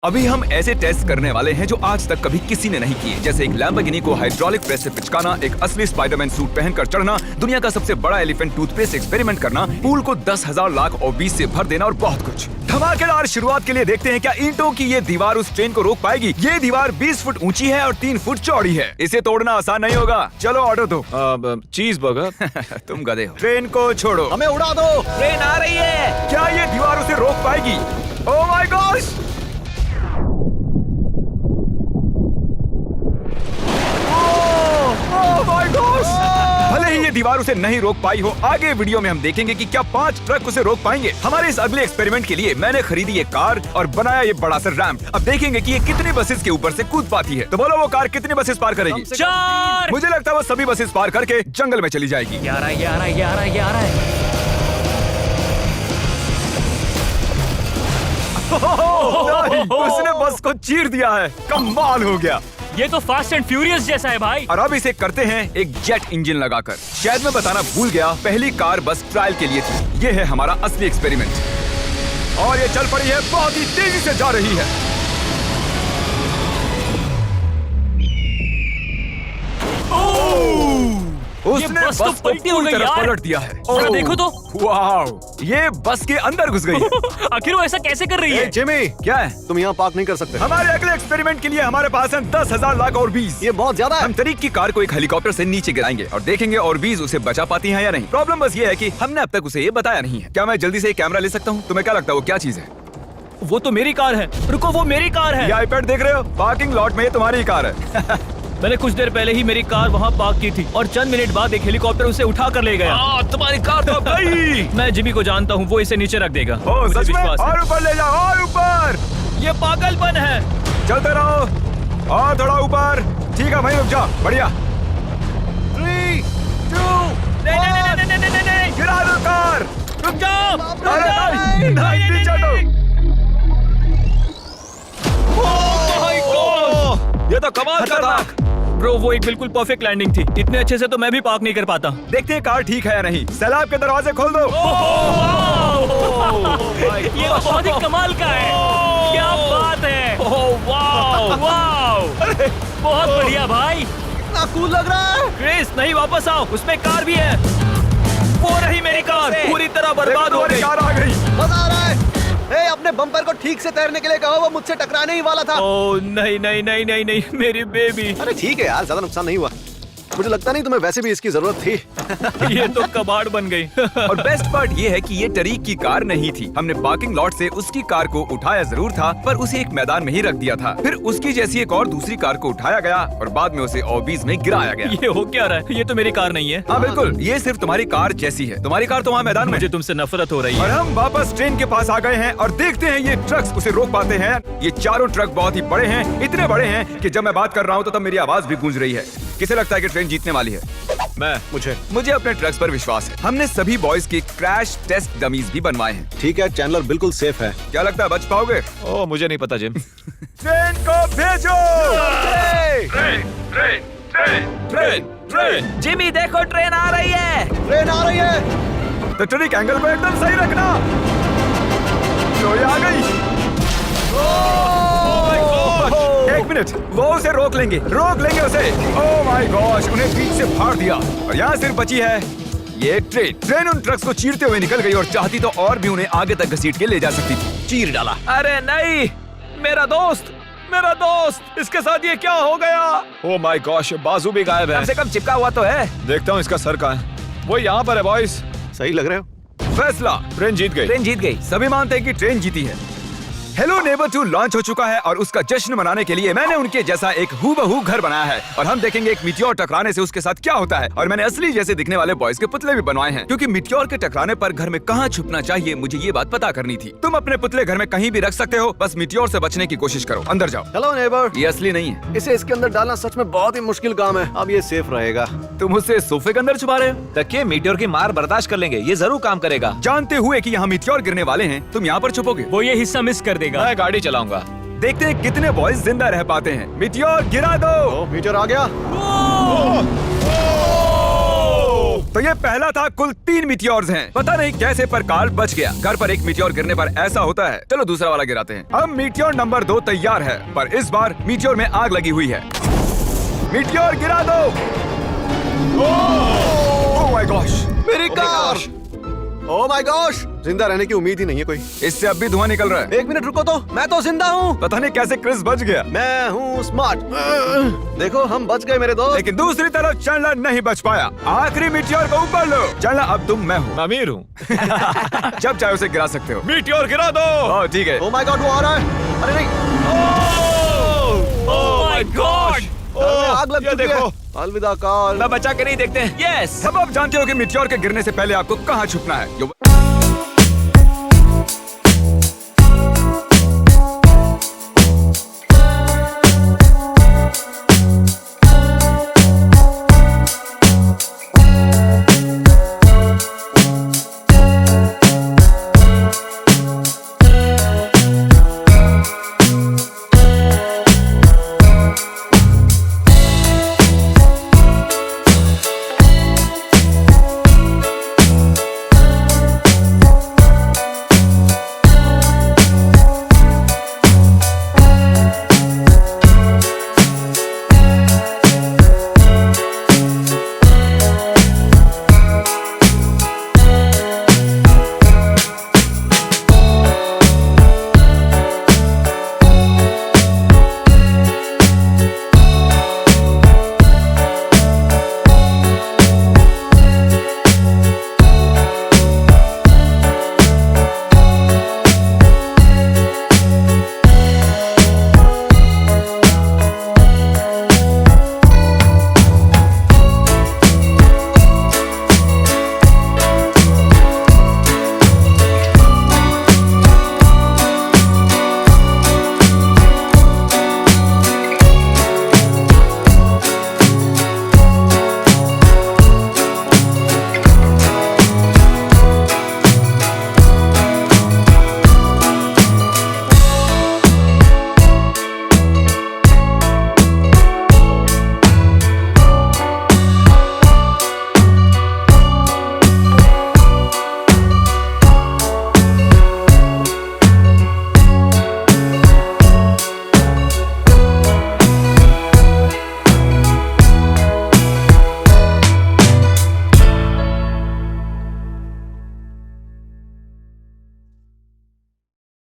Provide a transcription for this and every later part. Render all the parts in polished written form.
अभी हम ऐसे टेस्ट करने वाले हैं जो आज तक कभी किसी ने नहीं किए, जैसे एक लैम्बोर्गिनी को हाइड्रोलिक प्रेस से पिचकाना, एक असली स्पाइडरमैन सूट पहनकर चढ़ना, दुनिया का सबसे बड़ा एलिफेंट टूथपेस्ट एक्सपेरिमेंट करना, पूल को 10,000 लाख और 20 से भर देना और बहुत कुछ। धमाकेदार शुरुआत के लिए देखते हैं क्या ईंटों की ये दीवार उस ट्रेन को रोक पाएगी। ये दीवार 20 फुट ऊंची है और 3 फुट चौड़ी है। इसे तोड़ना आसान नहीं होगा। चलो ऑर्डर दो। चीज बर्गर। तुम गधे हो। ट्रेन को छोड़ो, हमें उड़ा दो। ट्रेन आ रही है। क्या ये दीवार उसे रोक पाएगी? ओह माय गॉश! भले ही ये दीवार उसे नहीं रोक पाई हो, आगे वीडियो में हम देखेंगे कि क्या 5 ट्रक उसे रोक पाएंगे। हमारे इस अगले एक्सपेरिमेंट के लिए मैंने खरीदी ये कार और बनाया ये बड़ा सा रैंप। अब देखेंगे कि ये कितनी बसेस के ऊपर से कूद पाती है। तो बोलो वो कार कितनी बसेस पार करेगी? 4। मुझे लगता है वो सभी बसेस पार करके जंगल में चली जाएगी। 11। उसने बस को चीर दिया है। कमाल हो गया। ये तो फास्ट एंड फ्यूरियस जैसा है भाई। और अब इसे करते हैं एक जेट इंजन लगाकर। शायद मैं बताना भूल गया, पहली कार बस ट्रायल के लिए थी। ये है हमारा असली एक्सपेरिमेंट और ये चल पड़ी है, बहुत ही तेजी से जा रही है। उसने बस तो पलटी हो गई यार। पलट दिया है। जरा देखो तो। वाह, ये बस के अंदर घुस गई है। आखिर वो ऐसा कैसे कर रही है? जिमी, क्या है? तुम यहाँ पार्क नहीं कर सकते। हमारे अगले एक्सपेरिमेंट के लिए हमारे पास है 10,000 लाख और 20। ये बहुत ज्यादा है। हम तरीक की कार को एक हेलीकॉप्टर से नीचे गिराएंगे और देखेंगे और 20 उसे बचा पाती हैं या नहीं। प्रॉब्लम बस ये है कि हमने अब तक उसे ये बताया नहीं है। क्या मैं जल्दी से कैमरा ले सकता हूँ? तुम्हें क्या लगता है वो क्या चीज है? वो तो मेरी कार है। रुको, वो मेरी कार है। ये आईपैड देख रहे हो? पार्किंग लॉट में ये तुम्हारी कार है। मैंने कुछ देर पहले ही मेरी कार वहाँ पार्क की थी और चंद मिनट बाद एक हेलीकॉप्टर उसे उठा कर ले गया। तुम्हारी कार तो गई। मैं जिमी को जानता हूँ, वो इसे नीचे रख देगा। ओ, मुझे सच में? विश्वास है। और ऊपर ले जाओ, और ऊपर। ये पागलपन है। चलते रहो और थोड़ा ऊपर। ठीक है भाई, रुक जाओ। बढ़िया। 3, 2, नहीं। गिरा दो कार। रुक जाओ। अरे नहीं, पीछे हटो। ये तो कमाल का था। ब्रो, वो एक बिल्कुल परफेक्ट लैंडिंग थी। इतने अच्छे से तो मैं भी पार्क नहीं कर पाता। देखते हैं कार ठीक है या नहीं। सैलाब के दरवाजे खोल दो। ये तो बहुत ही कमाल का है। क्या बात है। वाव, बहुत बढ़िया भाई। कितना कूल लग रहा है। क्रिस, नहीं, वापस आओ, उसमें कार भी है। वो रही मेरी कार, पूरी तरह बर्बाद हो गई। कार आ गई। मजा आ रहा है। अपने बम्पर को ठीक से तैरने के लिए कहो, वो मुझसे टकराने ही वाला था। ओह नहीं, मेरी बेबी। अरे ठीक है यार, ज्यादा नुकसान नहीं हुआ। मुझे लगता नहीं तुम्हें वैसे भी इसकी जरूरत थी। ये तो कबाड़ बन गई। और बेस्ट पार्ट ये है कि ये तरीक की कार नहीं थी। हमने पार्किंग लॉट से उसकी कार को उठाया जरूर था, पर उसे एक मैदान में ही रख दिया था। फिर उसकी जैसी एक और दूसरी कार को उठाया गया और बाद में उसे ऑबिस में गिराया गया। ये हो क्या रहा है? ये तो मेरी कार नहीं है। हाँ बिल्कुल, ये सिर्फ तुम्हारी कार जैसी है। तुम्हारी कार तो वहाँ मैदान में। मुझे तुमसे नफरत हो रही और है। हम वापस ट्रेन के पास आ गए हैं और देखते हैं ये ट्रक्स उसे रोक पाते हैं। ये चारों ट्रक बहुत ही बड़े हैं, इतने बड़े हैं कि जब मैं बात कर रहा हूँ तो तब मेरी आवाज भी गूंज रही है। किसे लगता है कि ट्रेन जीतने वाली है? मुझे अपने ट्रक्स पर विश्वास है। हमने सभी बॉयज के क्रैश टेस्ट डमीज भी बनवाए हैं। ठीक है, चैंडलर बिल्कुल सेफ है। क्या लगता है बच पाओगे? ओह, मुझे नहीं पता जिम। ट्रेन को भेजो। ट्रेन। जिमी देखो, ट्रेन आ रही है। ट्रेन आ रही है। तो ट्रिक एंगल को एकदम सही रखना। तो ये आ गई। एक मिनट, वो उसे रोक लेंगे उसे। ओह माय गॉश, उन्हें बीच से फाड़ दिया और यहाँ सिर्फ बची है ये ट्रेन उन ट्रक्स को चीरते हुए निकल गई और चाहती तो और भी उन्हें आगे तक घसीट के ले जा सकती थी। चीर डाला। अरे नहीं, मेरा दोस्त, इसके साथ ये क्या हो गया? ओह माय गॉश, बाजू भी गायब है। कम से कम चिपका हुआ तो है। देखता हूँ इसका सर कहाँ है। वो यहाँ पर है बॉयज। सही लग रहे हो। फैसला, ट्रेन जीत गई। सभी मानते हैं कि ट्रेन जीती है। हेलो नेबर 2 लॉन्च हो चुका है और उसका जश्न मनाने के लिए मैंने उनके जैसा एक हूबहू घर बनाया है और हम देखेंगे एक मिट्योर टकराने से उसके साथ क्या होता है। और मैंने असली जैसे दिखने वाले बॉयज के पुतले भी बनवाए हैं, क्योंकि मिट्योर के टकराने पर घर में कहाँ छुपना चाहिए मुझे ये बात पता करनी थी। तुम अपने पुतले घर में कहीं भी रख सकते हो, बस मिट्योर से बचने की कोशिश करो। अंदर जाओ। Hello neighbour. ये असली नहीं है। इसे इसके अंदर डालना सच में बहुत ही मुश्किल काम है। अब ये सेफ रहेगा। तुम उसे सोफे के अंदर छुपा रहे हो? तकिए मीटियोर की मार बर्दाश्त कर लेंगे, ये जरूर काम करेगा। जानते हुए कि यहाँ मिट्योर गिरने वाले हैं, तुम यहाँ पर छुपोगे? वो ये हिस्सा मिस कर देगा। मैं गाड़ी चलाऊंगा। देखते हैं कितने बॉयज जिंदा रह पाते हैं। मिट्योर गिरा दो। मीटर आ गया। तो ये पहला था, कुल 3 मीटियोर्स हैं। पता नहीं कैसे पर कार्ल बच गया। घर पर एक मीटियोर गिरने पर ऐसा होता है। चलो दूसरा वाला गिराते हैं। अब मीटियोर नंबर 2 तैयार है, पर इस बार मीटियोर में आग लगी हुई है। मीटियोर गिरा दो। ओह माय गॉश, मेरी कार। ओह माय गॉश, जिंदा रहने की उम्मीद ही नहीं है कोई। इससे अब भी धुआं निकल रहा है। 1 मिनट रुको तो, मैं तो जिंदा हूँ। पता नहीं कैसे क्रिस बच गया। मैं हूँ स्मार्ट। देखो हम बच गए मेरे दोस्त। लेकिन दूसरी तरफ चैंडलर नहीं बच पाया। आखिरी मीटियोर को ऊपर लो। चैंडलर अब तुम मैं हूँ। अमीर हूँ। जब चाहे उसे गिरा सकते हो। मीटियोर गिरा दो। ओह ठीक है। ओह माय गॉड, वो आ रहा है। अरे नहीं, ओह माय गॉड। आग लग ये चुकी है। देखो। अलविदा कार्ल। मैं बचा के नहीं देखते हैं। यस। अब आप जानते हो कि मीटियोर के गिरने से पहले आपको कहाँ छुपना है।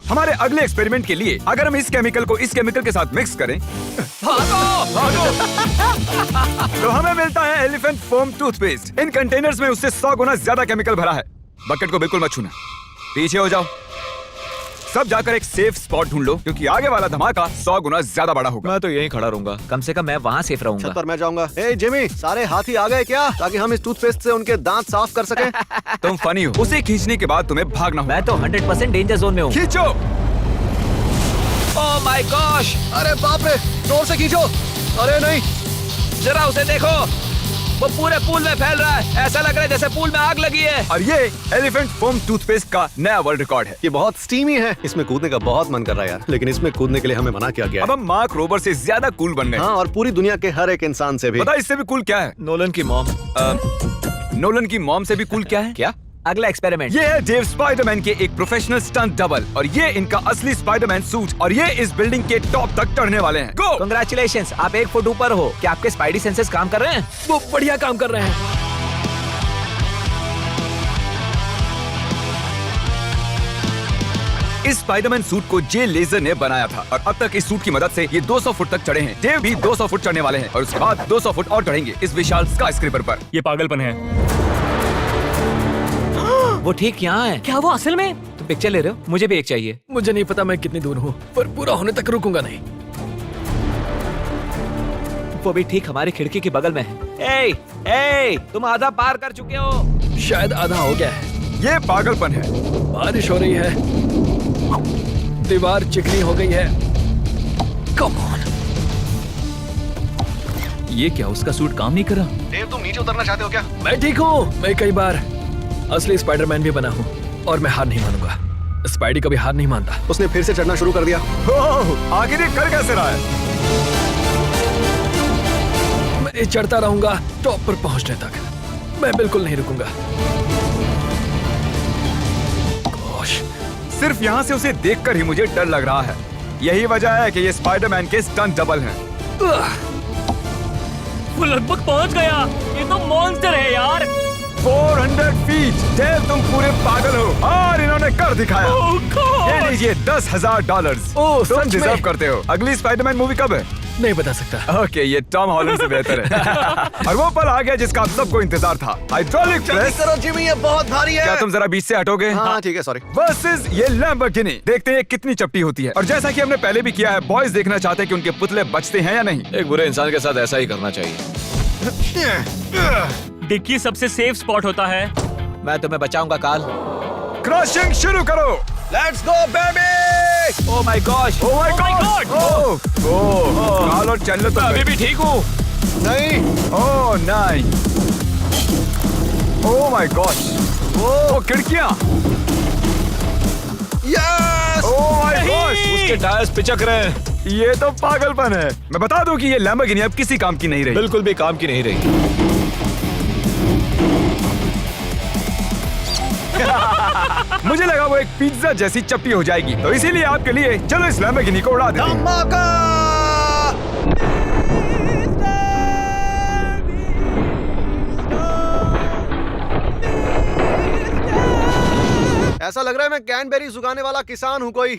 हमारे अगले एक्सपेरिमेंट के लिए अगर हम इस केमिकल को इस केमिकल के साथ मिक्स करें तो हमें मिलता है एलिफेंट फोम टूथपेस्ट। इन कंटेनर्स में उससे 100 गुना ज्यादा केमिकल भरा है। बकेट को बिल्कुल मत छूना, पीछे हो जाओ। सब जाकर एक सेफ स्पॉट ढूंढ लो, क्योंकि आगे वाला धमाका 100 गुना ज्यादा बड़ा होगा। मैं तो यहीं खड़ा रहूंगा। कम से कम मैं वहाँ सेफ रहूंगा। छत पर मैं जाऊंगा। ए जिमी, सारे हाथी आ गए क्या, ताकि हम इस टूथपेस्ट से उनके दांत साफ कर सकें? तुम फनी हो। उसे खींचने के बाद तुम्हें भागना होगा। मैं तो 100% डेंजर जोन में हूँ। खींचो। ओह माय गॉश, अरे बाप रे, जोर से खींचो। अरे नहीं, जरा उसे देखो, वो पूरे पूल में फैल रहा है। ऐसा लग रहा है जैसे पूल में आग लगी है। और ये एलिफेंट फोम टूथपेस्ट का नया वर्ल्ड रिकॉर्ड है। ये बहुत स्टीमी है। इसमें कूदने का बहुत मन कर रहा है यार, लेकिन इसमें कूदने के लिए हमें मना किया गया अब है। हम मार्क रोबर से ज्यादा कूल बन गए। हाँ, और पूरी दुनिया के हर एक इंसान से भी। पता इससे भी कूल क्या है? नोलन की मॉम। नोलन की मॉम से भी कूल क्या है? क्या? अगला एक्सपेरिमेंट। ये है डेव स्पाइडरमैन के एक प्रोफेशनल स्टंट डबल, और ये इनका असली स्पाइडरमैन सूट, और ये इस बिल्डिंग के टॉप तक चढ़ने वाले हैं। गो! कांग्रेचुलेशंस, आप 1 फुट ऊपर हो। क्या आपके स्पाइडी सेंसेस काम कर रहे हैं? वो बढ़िया काम कर रहे हैं। इस स्पाइडरमैन सूट को जे लेजर ने बनाया था, और अब तक इस सूट की मदद से ये 200 फुट तक चढ़े हैं। डेव भी 200 फुट चढ़ने वाले हैं, और उसके बाद 200 फुट और चढ़ेंगे इस विशाल स्काईस्क्रेपर पर। ये पागलपन है। वो ठीक यहाँ है। क्या वो असल में? तुम पिक्चर ले रहे हो? मुझे भी एक चाहिए। मुझे नहीं पता मैं कितनी दूर हूँ, पर पूरा होने तक रुकूंगा नहीं। वो भी ठीक हमारी खिड़की के बगल में है। ए, तुम आधा पार कर चुके हो। शायद आधा हो गया है। ये पागलपन है। बारिश हो रही है, दीवार चिकनी हो गई है। Come on. ये क्या, उसका सूट काम नहीं कर रहा? डेव, तुम नीचे उतरना चाहते हो क्या? मैं ठीक हूँ। मैं कई बार असली स्पाइडरमैन भी बना हूँ, और मैं हार नहीं मानूंगा। स्पाइडी कभी हार नहीं मानता। उसने फिर से चढ़ना शुरू कर दिया। ओह, आखिर ये कर कैसे रहा है? मैं चढ़ता रहूंगा टॉप पर पहुंचने तक। मैं बिल्कुल नहीं रुकूंगा। गोश, सिर्फ यहाँ से उसे देखकर ही मुझे डर लग रहा है। यही वजह है कि ये स्पाइडरमैन के स्टंट डबल हैं। वो लगभग पहुंच गया। ये तो मॉन्स्टर है यार। 400 फीट। डेव, तुम पूरे पागल हो और इन्होंने कर दिखाया। Oh God! ये लीजिए $10,000। ओह, तुम सच में? डिजर्व करते हो। अगली स्पाइडरमैन मूवी कब है? नहीं बता सकता। ओके, ये टॉम हॉलैंड से बेहतर है। और वो पल आ गया जिसका आप सबको इंतजार था। हाइड्रोलिक जल्दी प्रेस। करो जिमी, ये बहुत भारी है। क्या तुम जरा बीच से हटोगे? हाँ ठीक है, सॉरी। वर्सेस ये लैम्बोर्गिनी। देखते हैं कितनी चपटी होती है। और जैसा कि हमने पहले भी किया है, बॉयज देखना चाहते हैं कि उनके पुतले बचते हैं या नहीं। एक बुरे इंसान के साथ ऐसा ही करना चाहिए। डिक्की सबसे सेफ स्पॉट होता है। मैं तुम्हें बचाऊंगा काल। क्रशिंग शुरू करो। Let's go baby. Oh my gosh. Oh my Oh my God. God! Oh, काल और चैनल तो अभी भी ठीक हूँ। नहीं। Oh nice. Oh my gosh. Oh खिड़कियां। यस। Oh my gosh. उसके टायर्स पिचक रहे हैं। ये तो पागलपन है। मैं बता दूं कि ये लैम्बोर्गिनी अब किसी काम की नहीं रही। बिल्कुल भी काम की नहीं रही। मुझे लगा वो एक पिज्जा जैसी चपटी हो जाएगी, तो इसीलिए आपके लिए चलो इस लैम्बोर्गिनी को उड़ा देते हैं। धमाका। ऐसा लग रहा है मैं कैनबेरी उगाने वाला किसान हूँ कोई।